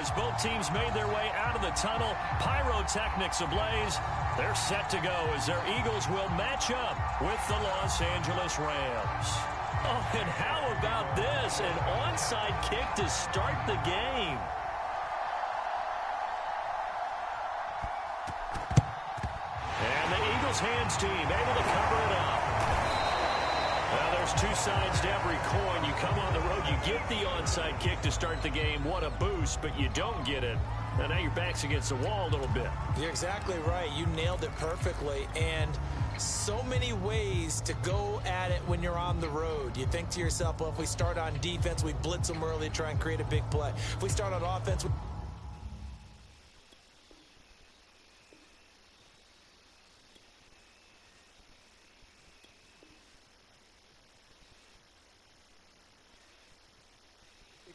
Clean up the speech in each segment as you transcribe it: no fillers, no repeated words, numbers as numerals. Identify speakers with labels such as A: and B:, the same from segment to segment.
A: as both teams made their way out of the tunnel. Pyrotechnics ablaze. They're set to go as their Eagles will match up with the Los Angeles Rams. Oh, and how about this? An onside kick to start the game. And the Eagles hands team able to cover it up. Well, there's two sides to every coin. You come on the road, you get the onside kick to start the game. What a boost, but you don't get it. And now your back's against the wall a little bit.
B: You're exactly right. You nailed it perfectly. And so many ways to go at it when you're on the road. You think to yourself, well, if we start on defense, we blitz them early, try and create a big play. If we start on offense,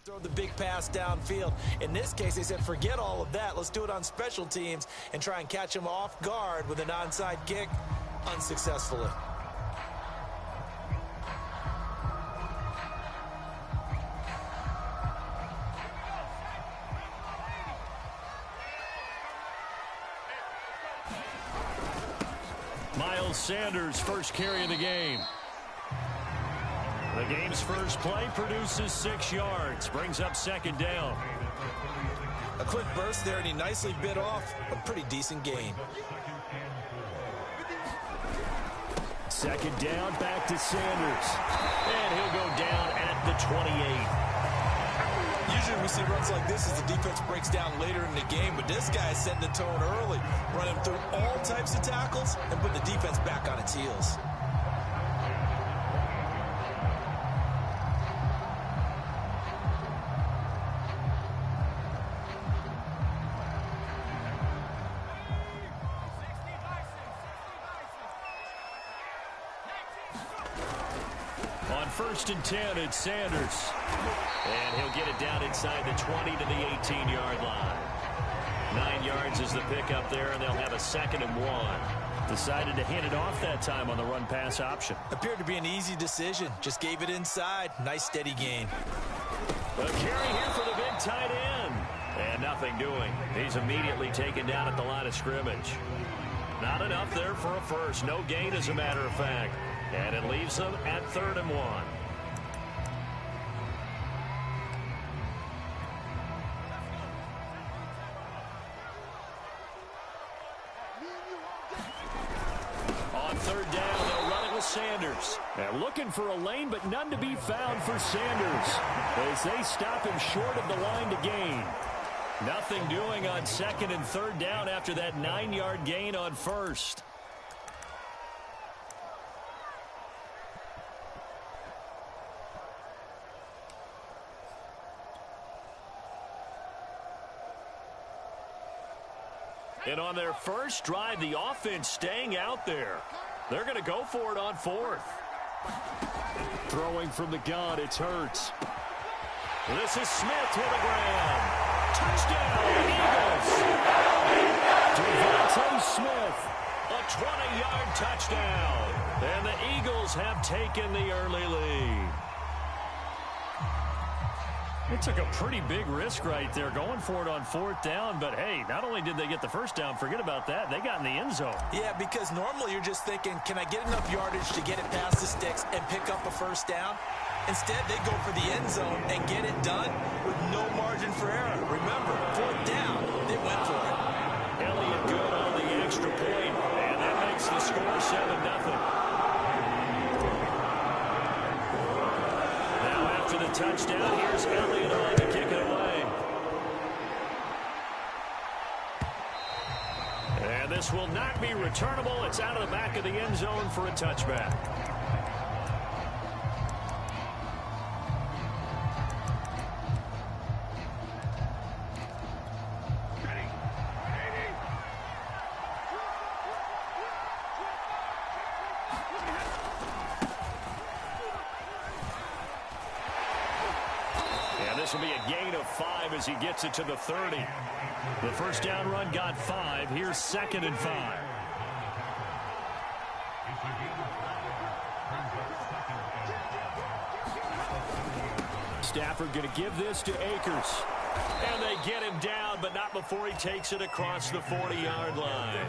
B: throw the big pass downfield. In this case, they said, forget all of that. Let's do it on special teams and try and catch them off guard with an onside kick unsuccessfully.
A: Miles Sanders, first carry of the game. The game's first play produces 6 yards, brings up second down.
B: A quick burst there, and he nicely bit off a pretty decent gain.
A: Second down, back to Sanders. And he'll go down at the 28.
B: Usually we see runs like this as the defense breaks down later in the game, but this guy is setting the tone early, running through all types of tackles and putting the defense back on its heels.
A: First and 10, it's Sanders. And he'll get it down inside the 20 to the 18-yard line. 9 yards is the pickup there, and they'll have a second and 1. Decided to hand it off that time on the run-pass option.
B: Appeared to be an easy decision. Just gave it inside. Nice, steady gain.
A: A carry here for the big tight end. And nothing doing. He's immediately taken down at the line of scrimmage. Not enough there for a first. No gain, as a matter of fact. And it leaves them at 3rd and 1. On 3rd down, they'll run it with Sanders. They're looking for a lane, but none to be found for Sanders as they stop him short of the line to gain. Nothing doing on 2nd and 3rd down after that 9-yard gain on 1st. And on their first drive, the offense staying out there. They're going to go for it on 4th. Throwing from the gun, it's Hurts. This is Smith to the ground. Touchdown, Eagles. Devontae Smith, a 20-yard touchdown. And the Eagles have taken the early lead. It took a pretty big risk right there going for it on 4th down, but hey, not only did they get the first down, forget about that, they got in the end zone.
B: Yeah, because normally you're just thinking, can I get enough yardage to get it past the sticks and pick up a first down? Instead, they go for the end zone and get it done with no margin for error. Remember, 4th down, they went for it.
A: Elliott good on the extra point, and that makes the score 7-0. To the touchdown, here's Elliott on to kick it away. And this will not be returnable. It's out of the back of the end zone for a touchback. This will be a gain of 5 as he gets it to the 30. The first down run got 5. Here's 2nd and 5. Stafford going to give this to Akers. And they get him down, but not before he takes it across the 40-yard line.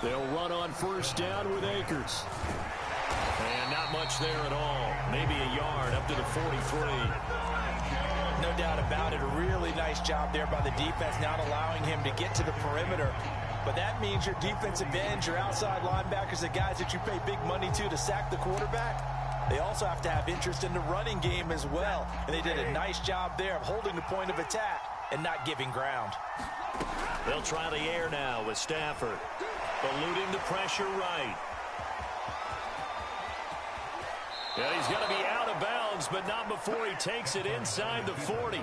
A: They'll run on first down with Akers. And not much there at all. Maybe a yard up to the 43.
B: No doubt about it. A really nice job there by the defense, not allowing him to get to the perimeter. But that means your defensive ends, your outside linebackers, the guys that you pay big money to sack the quarterback, they also have to have interest in the running game as well. And they did a nice job there of holding the point of attack and not giving ground.
A: They'll try the air now with Stafford. Eluding the pressure right. And he's going to be out of bounds, but not before he takes it inside the 40.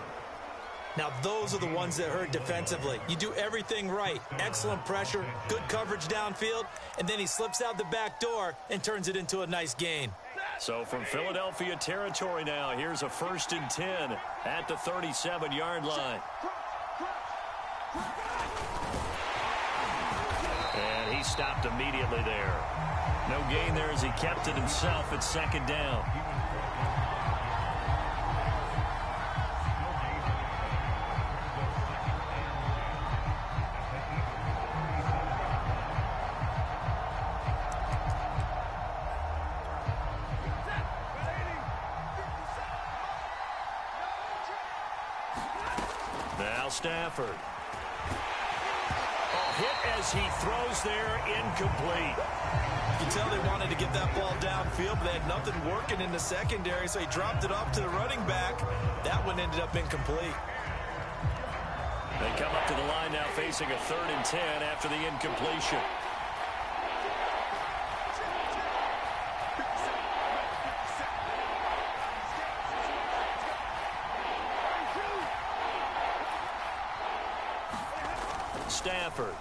B: Now, those are the ones that hurt defensively. You do everything right. Excellent pressure, good coverage downfield, and then he slips out the back door and turns it into a nice gain.
A: So from Philadelphia territory now, here's a 1st and 10 at the 37-yard line. And he stopped immediately there. No gain there as he kept it himself at 2nd down. Now Stafford. Hit as he throws there, incomplete.
B: You can tell they wanted to get that ball downfield, but they had nothing working in the secondary, so he dropped it off to the running back. That one ended up incomplete.
A: They come up to the line now facing a 3rd and 10 after the incompletion. Stafford.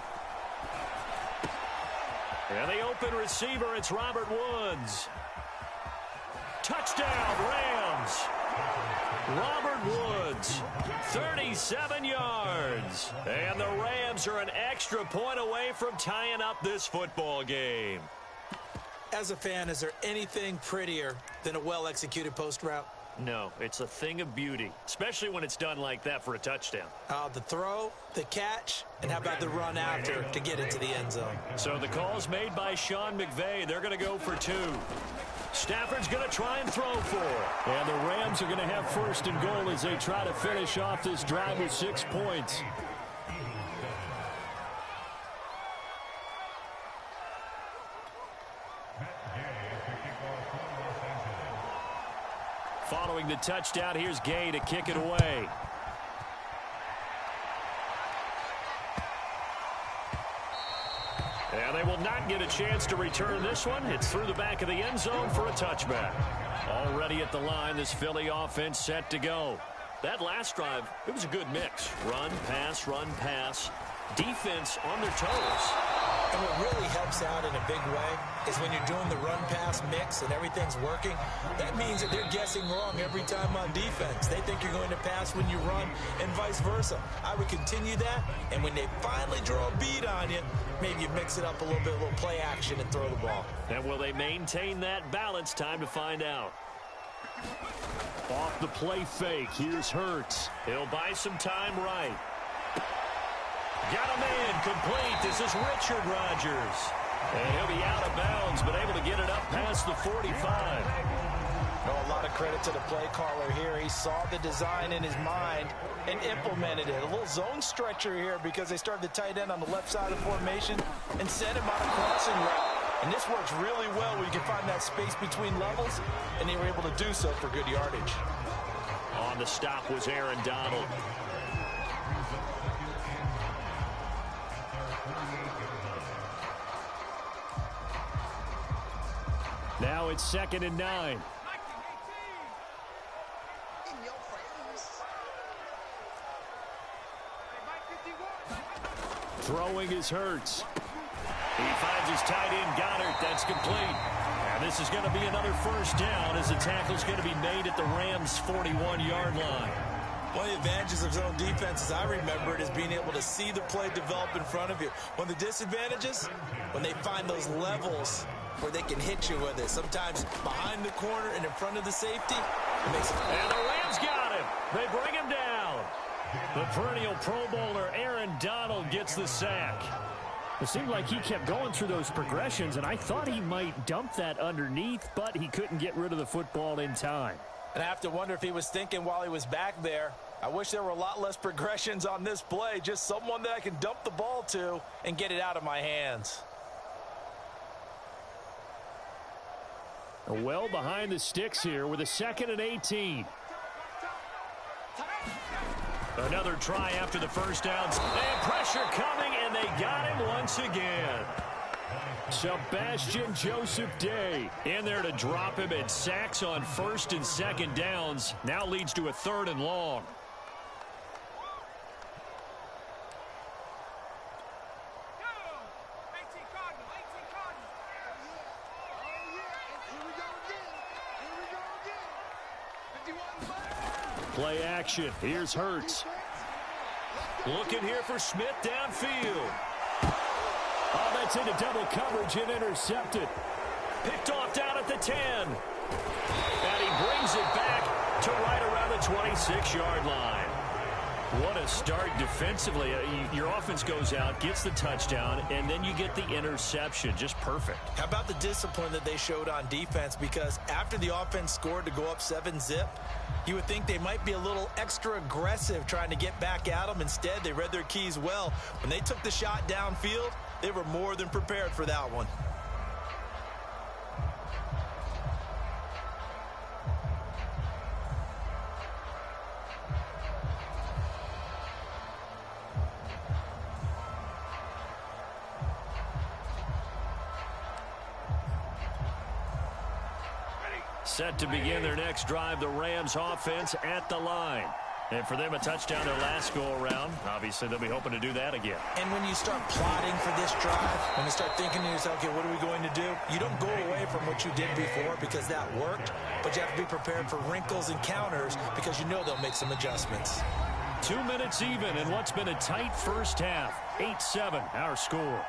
A: And the open receiver, it's Robert Woods. Touchdown, Rams. Robert Woods, 37 yards. And the Rams are an extra point away from tying up this football game.
B: As a fan, is there anything prettier than a well-executed post route?
A: No, it's a thing of beauty, especially when it's done like that for a touchdown.
B: The throw, the catch, and how about the run after to get into the end zone?
A: So the call's made by Sean McVay. They're going to go for 2. Stafford's going to try and throw 4. And the Rams are going to have 1st and goal as they try to finish off this drive with 6 points. Following the touchdown, here's Gay to kick it away. And they will not get a chance to return this one. It's through the back of the end zone for a touchback. Already at the line, this Philly offense set to go. That last drive, it was a good mix. Run, pass, defense on their toes.
B: And what really helps out in a big way is when you're doing the run-pass mix and everything's working, that means that they're guessing wrong every time on defense. They think you're going to pass when you run and vice versa. I would continue that, and when they finally draw a bead on you, maybe you mix it up a little bit, a little play action and throw the ball.
A: And will they maintain that balance? Time to find out. Off the play fake, here's Hurts. He'll buy some time right. Got a man complete. This is Richard Rodgers. And he'll be out of bounds, but able to get it up past the 45.
B: A lot of credit to the play caller here. He saw the design in his mind and implemented it. A little zone stretcher here because they started the tight end on the left side of the formation and sent him on a crossing route. And this works really well when you can find that space between levels, and they were able to do so for good yardage.
A: On the stop was Aaron Donald. Now it's 2nd and 9. Throwing is Hurts. He finds his tight end, Goddard. That's complete. And this is going to be another 1st down as the tackle's going to be made at the Rams' 41-yard line.
B: One of the advantages of zone defense, as I remember it, is being able to see the play develop in front of you. One of the disadvantages, when they find those levels where they can hit you with it. Sometimes behind the corner and in front of the safety.
A: And the Rams got him. They bring him down. The perennial Pro Bowler Aaron Donald gets the sack. It seemed like he kept going through those progressions, and I thought he might dump that underneath, but he couldn't get rid of the football in time.
B: And I have to wonder if he was thinking while he was back there, I wish there were a lot less progressions on this play, just someone that I can dump the ball to and get it out of my hands.
A: Well behind the sticks here with a 2nd and 18. Another try after the first down. And pressure coming, and they got him once again. Sebastian Joseph Day in there to drop him, and sacks on 1st and 2nd downs. Now leads to a 3rd and long. Play action. Here's Hurts. Looking here for Smith downfield. Oh, that's into double coverage and intercepted. Picked off down at the 10. And he brings it back to right around the 26-yard line. What a start defensively. Your offense goes out, gets the touchdown, and then you get the interception. Just perfect.
B: How about the discipline that they showed on defense? Because after the offense scored to go up 7-zip, you would think they might be a little extra aggressive trying to get back at them. Instead, they read their keys well. When they took the shot downfield, they were more than prepared for that one.
A: Set to begin their next drive, the Rams offense at the line. And for them, a touchdown their last go-around. Obviously, they'll be hoping to do that again.
B: And when you start plotting for this drive, when you start thinking to yourself, okay, what are we going to do? You don't go away from what you did before because that worked, but you have to be prepared for wrinkles and counters because you know they'll make some adjustments.
A: 2 minutes even in what's been a tight first half. 8-7, our score.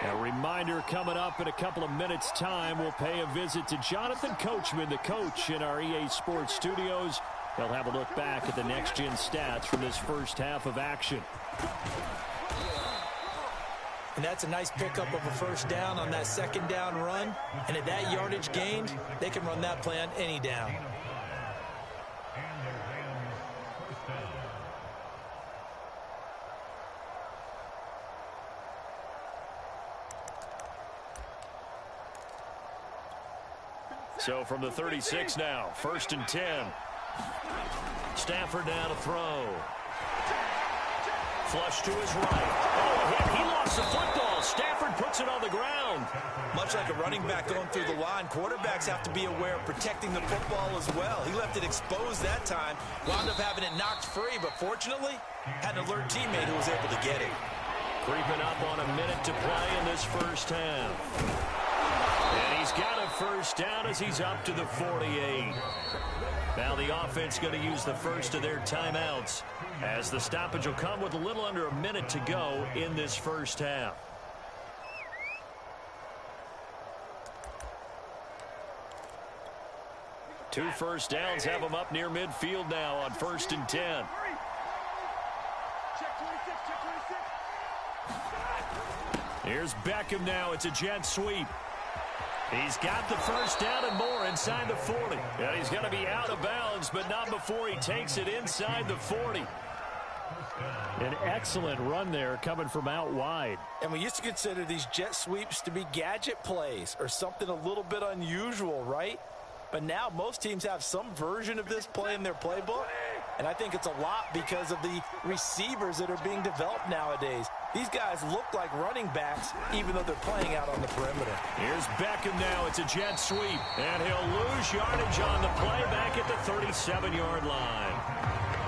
A: A reminder coming up in a couple of minutes' time. We'll pay a visit to Jonathan Coachman, the coach in our EA Sports studios. He'll have a look back at the next-gen stats from this first half of action.
B: And that's a nice pickup of a first down on that 2nd down run. And at that yardage gained, they can run that play on any down.
A: So from the 36 now, 1st and 10. Stafford now to throw. Flush to his right. Oh, he lost the football. Stafford puts it on the ground.
B: Much like a running back going through the line, quarterbacks have to be aware of protecting the football as well. He left it exposed that time, wound up having it knocked free, but fortunately, had an alert teammate who was able to get it.
A: Creeping up on a minute to play in this first half. And he's got a first down as he's up to the 48. Now the offense going to use the first of their timeouts as the stoppage will come with a little under a minute to go in this first half. Two first downs have them up near midfield now on 1st and 10. Here's Beckham now. It's a jet sweep. He's got the first down and more inside the 40. Yeah, he's going to be out of bounds, but not before he takes it inside the 40. An excellent run there coming from out wide.
B: And we used to consider these jet sweeps to be gadget plays or something a little bit unusual, right? But now most teams have some version of this play in their playbook. And I think it's a lot because of the receivers that are being developed nowadays. These guys look like running backs, even though they're playing out on the perimeter.
A: Here's Beckham now. It's a jet sweep. And he'll lose yardage on the play back at the 37-yard line.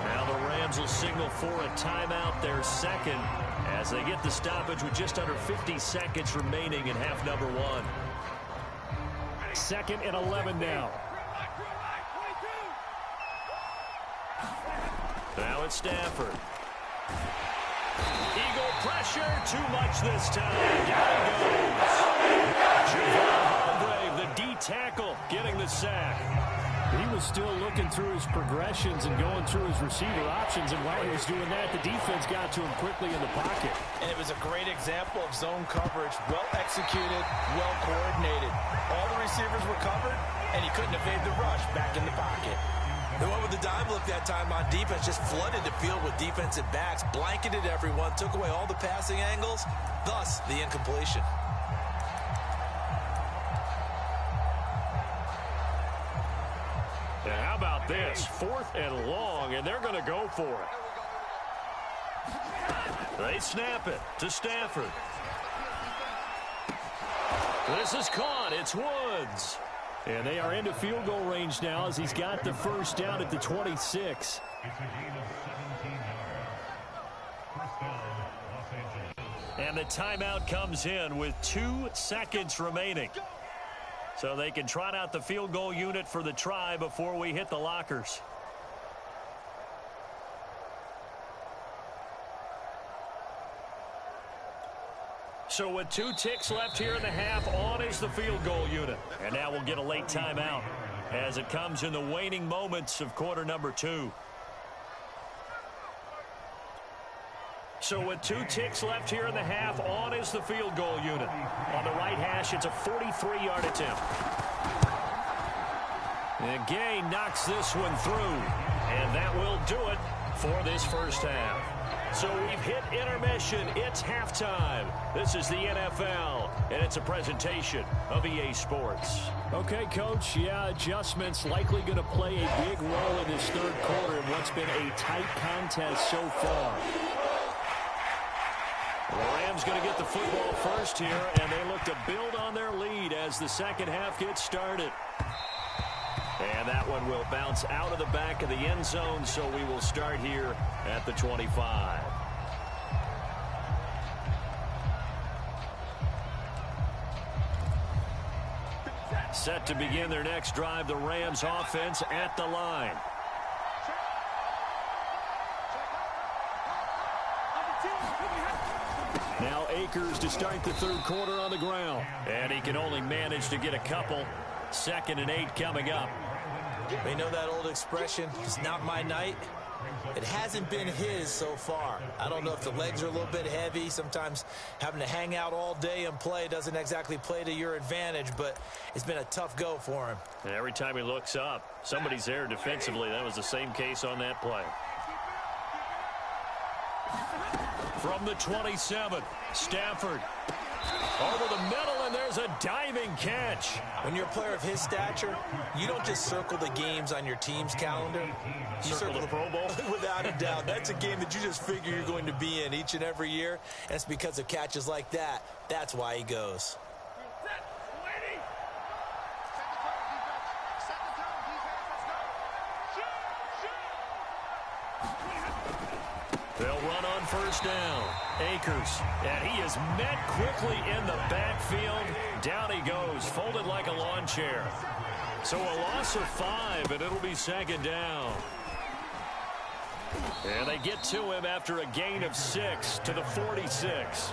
A: Now the Rams will signal for a timeout, their second, as they get the stoppage with just under 50 seconds remaining in half number one. 2nd and 11 now. Now it's Stafford. Eagle pressure, too much this time. Down he goes. Javon, the D tackle, getting the sack. He was still looking through his progressions and going through his receiver options, and while he was doing that, the defense got to him quickly in the pocket.
B: And it was a great example of zone coverage, well executed, well coordinated. All the receivers were covered, and he couldn't evade the rush back in the pocket. They went with the dime look that time on defense, just flooded the field with defensive backs, blanketed everyone, took away all the passing angles, thus the incompletion.
A: And how about this? 4th and long, and they're going to go for it. They snap it to Stafford. This is caught. It's Woods. And they are into field goal range now as he's got the first down at the 26. And the timeout comes in with 2 seconds remaining. So they can trot out the field goal unit for the try before we hit the lockers. So with 2 ticks left here in the half, on is the field goal unit. And now we'll get a late timeout as it comes in the waning moments of quarter number 2. So with 2 ticks left here in the half, on is the field goal unit. On the right hash, it's a 43-yard attempt. And Gay knocks this one through. And that will do it for this first half. So we've hit intermission. It's halftime. This is the NFL, and it's a presentation of EA Sports. Okay, Coach, yeah, adjustments likely going to play a big role in this third quarter in what's been a tight contest so far. The Rams going to get the football first here, and they look to build on their lead as the second half gets started. And that one will bounce out of the back of the end zone, so we will start here at the 25. Set to begin their next drive, the Rams offense at the line. Now Akers to start the third quarter on the ground. And he can only manage to get a couple. 2nd and 8 coming up.
B: They know that old expression, it's not my night. It hasn't been his so far. I don't know if the legs are a little bit heavy. Sometimes having to hang out all day and play doesn't exactly play to your advantage, but it's been a tough go for him.
A: And every time he looks up, somebody's there defensively. That was the same case on that play. From the 27, Stafford. Over the middle, and there's a diving catch.
B: When you're a player of his stature, you don't just circle the games on your team's calendar. You
A: circle the Pro Bowl?
B: Without a doubt. That's a game that you just figure you're going to be in each and every year. And it's because of catches like that. That's why he goes.
A: They'll run on first down. Akers, and he is met quickly in the backfield. Down he goes, folded like a lawn chair. So a loss of 5, and it'll be 2nd down. And they get to him after a gain of 6 to the 46.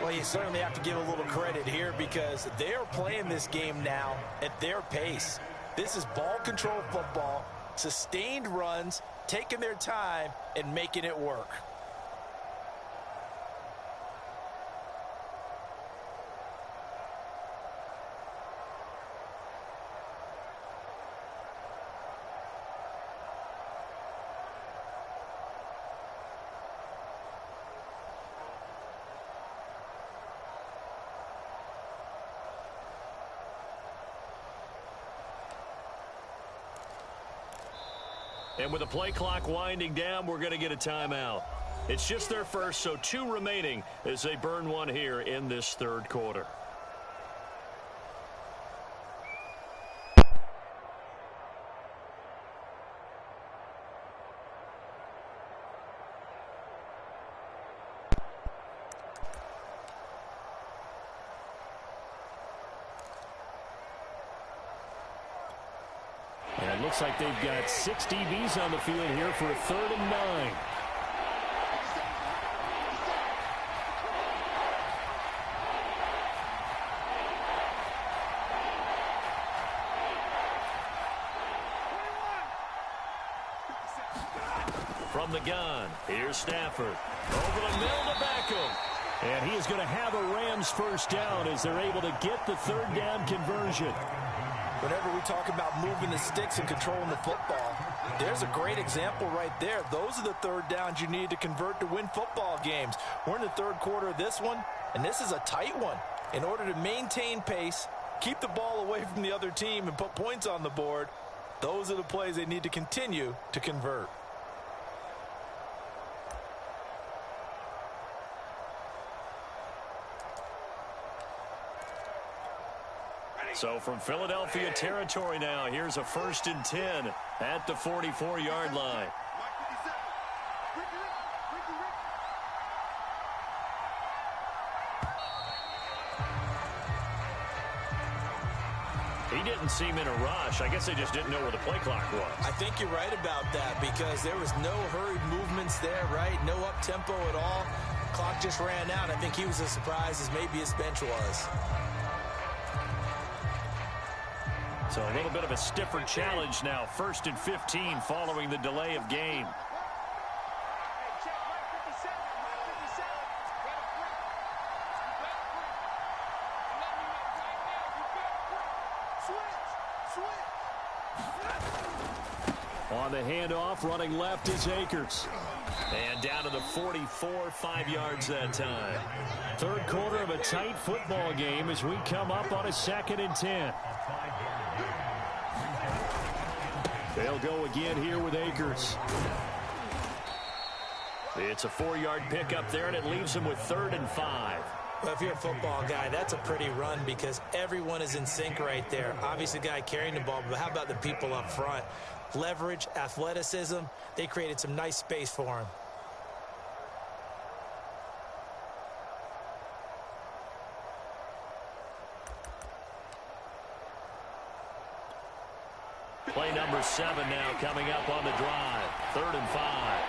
B: Well, you certainly have to give a little credit here because they are playing this game now at their pace. This is ball control football, sustained runs, taking their time and making it work.
A: And with the play clock winding down, we're going to get a timeout. It's just their first, so 2 remaining as they burn one here in this third quarter. And it looks like they've got 6 DBs on the field here for a 3rd and 9. from the gun. Here's Stafford. Over the middle to Beckham. And he is going to have a Rams first down as they're able to get the third down conversion.
B: Whenever we talk about moving the sticks and controlling the football, there's a great example right there. Those are the third downs you need to convert to win football games. We're in the third quarter of this one, and this is a tight one. In order to maintain pace, keep the ball away from the other team, and put points on the board, those are the plays they need to continue to convert.
A: So from Philadelphia territory now, here's a 1st and 10 at the 44-yard line. He didn't seem in a rush. I guess they just didn't know where the play clock was.
B: I think you're right about that because there was no hurried movements there, right? No up-tempo at all. Clock just ran out. I think he was as surprised as maybe his bench was.
A: So a little bit of a stiffer challenge now. 1st and 15 following the delay of game. On the handoff, running left is Akers. And down to the 44, 5 yards that time. Third quarter of a tight football game as we come up on a 2nd and 10. They'll go again here with Akers. It's a 4-yard pickup there, and it leaves them with 3rd and 5.
B: Well, if you're a football guy, that's a pretty run because everyone is in sync right there. Obviously, the guy carrying the ball, but how about the people up front? Leverage, athleticism, they created some nice space for him.
A: Play number 7 now coming up on the drive. 3rd and 5.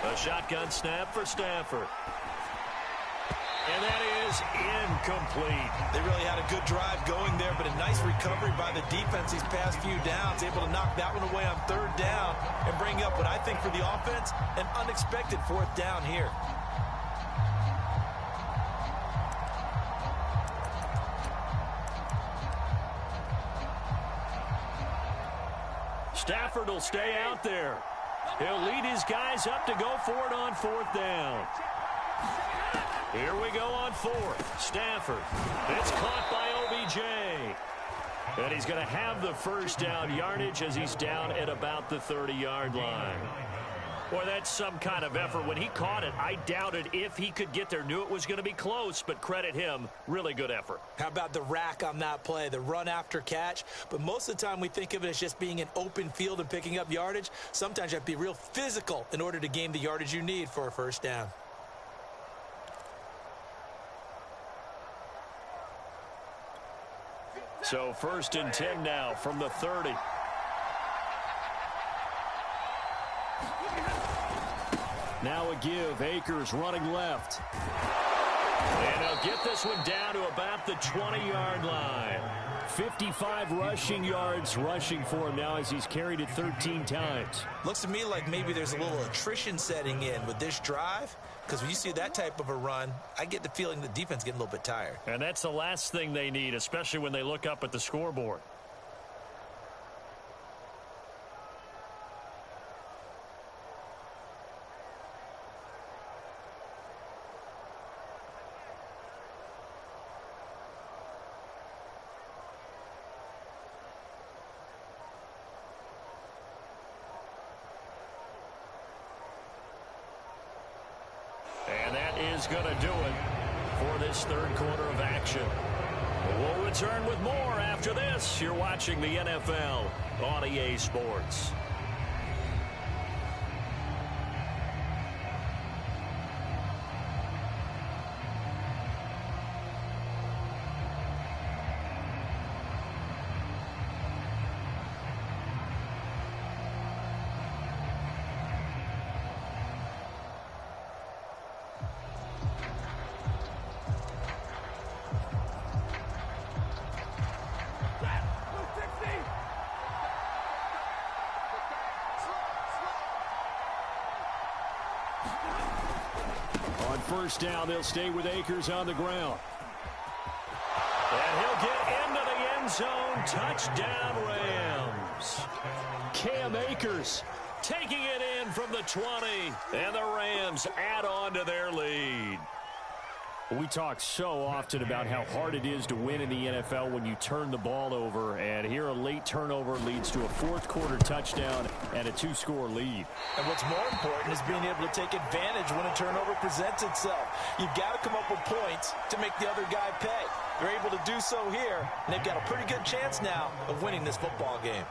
A: A shotgun snap for Stafford. And that is incomplete.
B: They really had a good drive going there, but a nice recovery by the defense these past few downs. Able to knock that one away on 3rd down and bring up what I think for the offense, an unexpected 4th down here.
A: Stafford will stay out there. He'll lead his guys up to go for it on 4th down. Here we go on 4th. Stafford. It's caught by OBJ. And he's going to have the first down yardage as he's down at about the 30-yard line. Boy, that's some kind of effort. When he caught it, I doubted if he could get there. Knew it was going to be close, but credit him. Really good effort.
B: How about the rack on that play, the run after catch? But most of the time we think of it as just being an open field and picking up yardage. Sometimes you have to be real physical in order to gain the yardage you need for a first down.
A: So 1st and 10 now from the 30. Now a give. Akers running left. And he'll get this one down to about the 20-yard line. 55 rushing yards rushing for him now as he's carried it 13 times.
B: Looks to me like maybe there's a little attrition setting in with this drive, because when you see that type of a run, I get the feeling the defense getting a little bit tired.
A: And that's the last thing they need, especially when they look up at the scoreboard. And that is going to do it for this third quarter of action. We'll return with more after this. You're watching the NFL on EA Sports. first down. They'll stay with Akers on the ground. And he'll get into the end zone. Touchdown, Rams. Cam Akers taking it in from the 20. And the Rams add on to their lead. We talk so often about how hard it is to win in the NFL when you turn the ball over. And here a late turnover leads to a fourth-quarter touchdown and a two-score lead.
B: And what's more important is being able to take advantage when a turnover presents itself. You've got to come up with points to make the other guy pay. They're able to do so here, and they've got a pretty good chance now of winning this football game.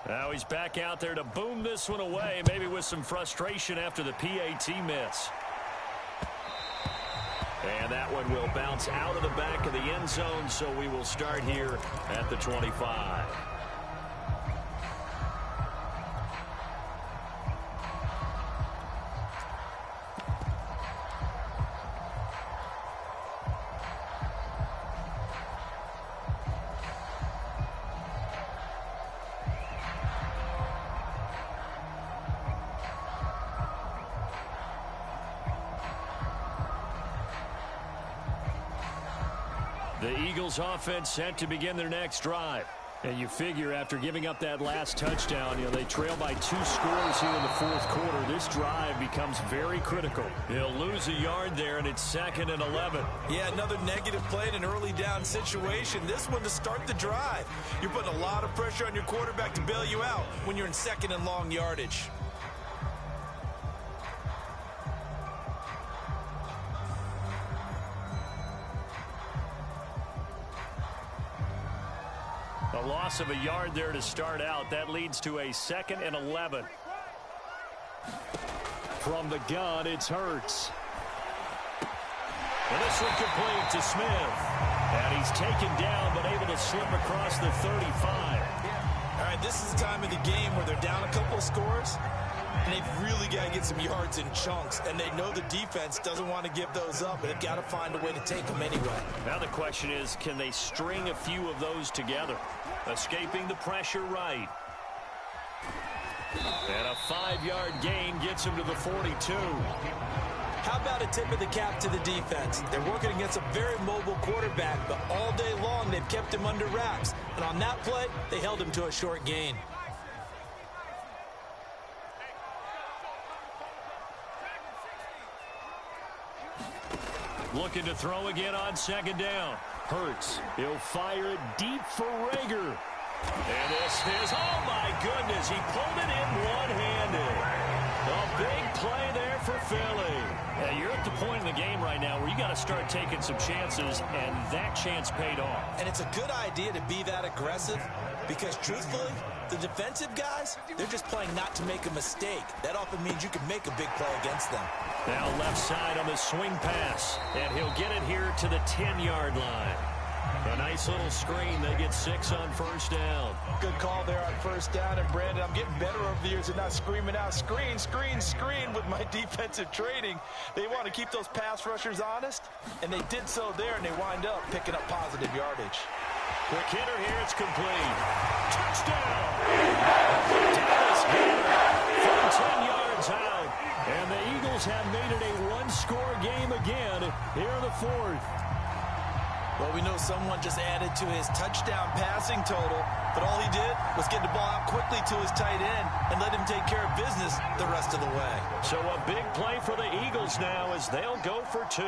A: Now he's back out there to boom this one away, maybe with some frustration after the PAT miss. And that one will bounce out of the back of the end zone, so we will start here at the 25. The Eagles offense set to begin their next drive. And you figure after giving up that last touchdown, they trail by 2 scores here in the fourth quarter. This drive becomes very critical. They'll lose a yard there, and it's 2nd and 11.
B: Yeah, another negative play in an early down situation. This one to start the drive. You're putting a lot of pressure on your quarterback to bail you out when you're in 2nd and long yardage.
A: A loss of a yard there to start out. That leads to a 2nd and 11. From the gun, it's Hurts. And this one complete to Smith. And he's taken down, but able to slip across the 35.
B: All right, this is the time of the game where they're down a couple of scores, and they've really got to get some yards in chunks, and they know the defense doesn't want to give those up, but they've got to find a way to take them anyway.
A: Now the question is, can they string a few of those together? Escaping the pressure right. And a 5-yard gain gets him to the 42.
B: How about a tip of the cap to the defense? They're working against a very mobile quarterback, but all day long they've kept him under wraps. And on that play, they held him to a short gain.
A: Looking to throw again on 2nd down. Hurts. He'll fire it deep for Rager. And this is, oh my goodness, he pulled it in one-handed. A big play there for Philly. Yeah, you're at the point in the game right now where you got to start taking some chances, and that chance paid off.
B: And it's a good idea to be that aggressive because, truthfully, the defensive guys, they're just playing not to make a mistake. That often means you can make a big play against them.
A: Now left side on the swing pass, and he'll get it here to the 10-yard line. A nice little screen. They get 6 on first down.
B: Good call there on first down. And, Brandon, I'm getting better over the years at not screaming out, screen, screen, screen with my defensive training. They want to keep those pass rushers honest, and they did so there, and they wind up picking up positive yardage.
A: Quick hitter here. It's complete. Touchdown. Dallas Goedert from 10 yards out. And the Eagles have made it a one-score game again here in the fourth.
B: Well, we know someone just added to his touchdown passing total, but all he did was get the ball out quickly to his tight end and let him take care of business the rest of the way.
A: So a big play for the Eagles now as they'll go for 2.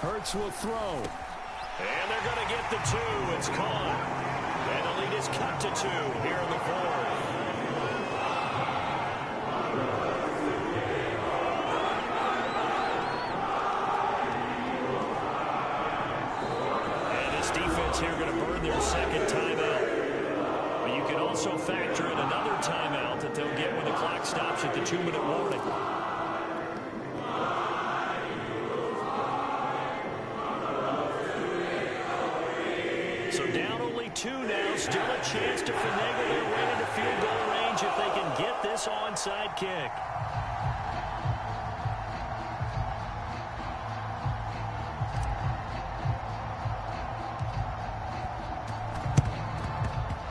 A: Hurts will throw. And they're going to get the 2. It's caught. And the lead is cut to 2 here in the fourth. Here going to burn their 2nd timeout. But you can also factor in another timeout that they'll get when the clock stops at the 2-minute warning. So down only 2 now. Still a chance to finagle their way into field goal range if they can get this onside kick.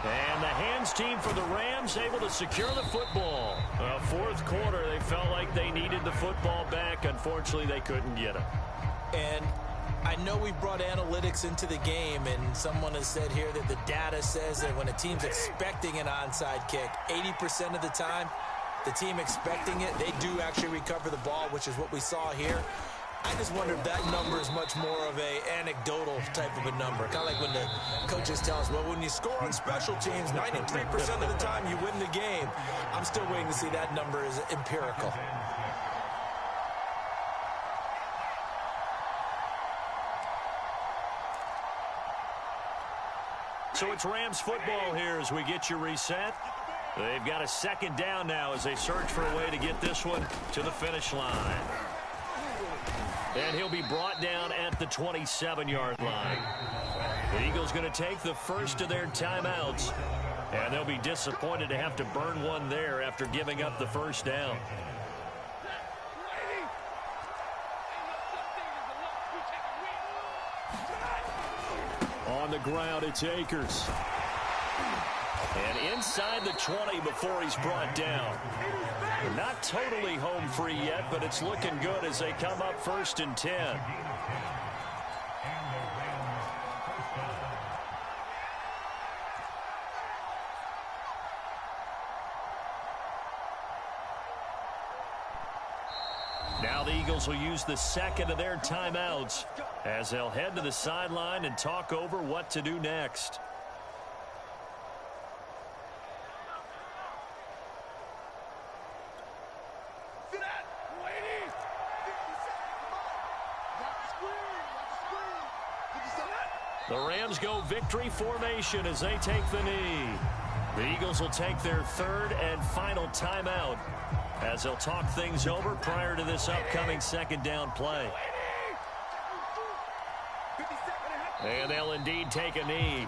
A: And the hands team for the Rams able to secure the football. Fourth quarter, they felt like they needed the football back. Unfortunately, they couldn't get it.
B: And I know we brought analytics into the game, and someone has said here that the data says that when a team's expecting an onside kick, 80% of the time, the team expecting it, they do actually recover the ball, which is what we saw here. I just wonder if that number is much more of a anecdotal type of a number. Kind of like when the coaches tell us, well, when you score on special teams, 93% of the time you win the game. I'm still waiting to see that number is empirical.
A: So it's Rams football here as we get you reset. They've got a second down now as they search for a way to get this one to the finish line. And he'll be brought down at the 27-yard line. The Eagles going to take the first of their timeouts. And they'll be disappointed to have to burn one there after giving up the first down. On the ground, it's Akers. And inside the 20 before he's brought down. Not totally home free yet, but it's looking good as they come up 1st and 10. Now the Eagles will use the second of their timeouts as they'll head to the sideline and talk over what to do next. The Rams go victory formation as they take the knee. The Eagles will take their third and final timeout as they'll talk things over prior to this upcoming second down play. And they'll indeed take a knee.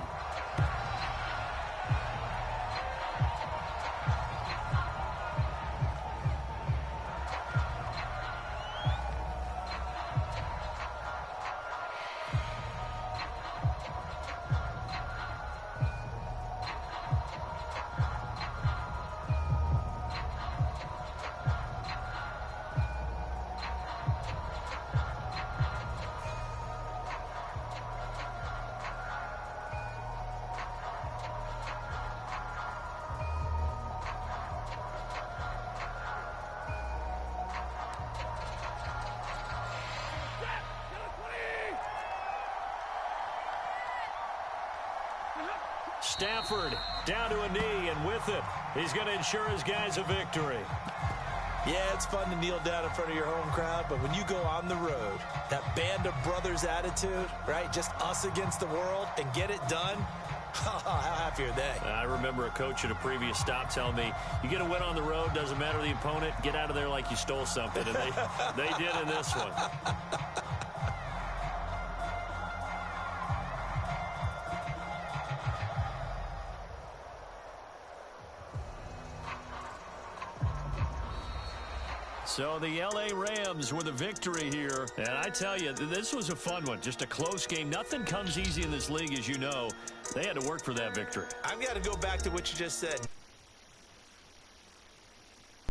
A: Stafford down to a knee, and with it, he's going to ensure his guys a victory.
B: Yeah, it's fun to kneel down in front of your home crowd, but when you go on the road, that band of brothers attitude, right, just us against the world, and get it done, how happy are they?
A: I remember a coach at a previous stop telling me, you get a win on the road, doesn't matter the opponent, get out of there like you stole something, and they did in this one. So the L.A. Rams with a victory here. And I tell you, this was a fun one. Just a close game. Nothing comes easy in this league, as you know. They had to work for that victory.
B: I've got to go back to what you just said.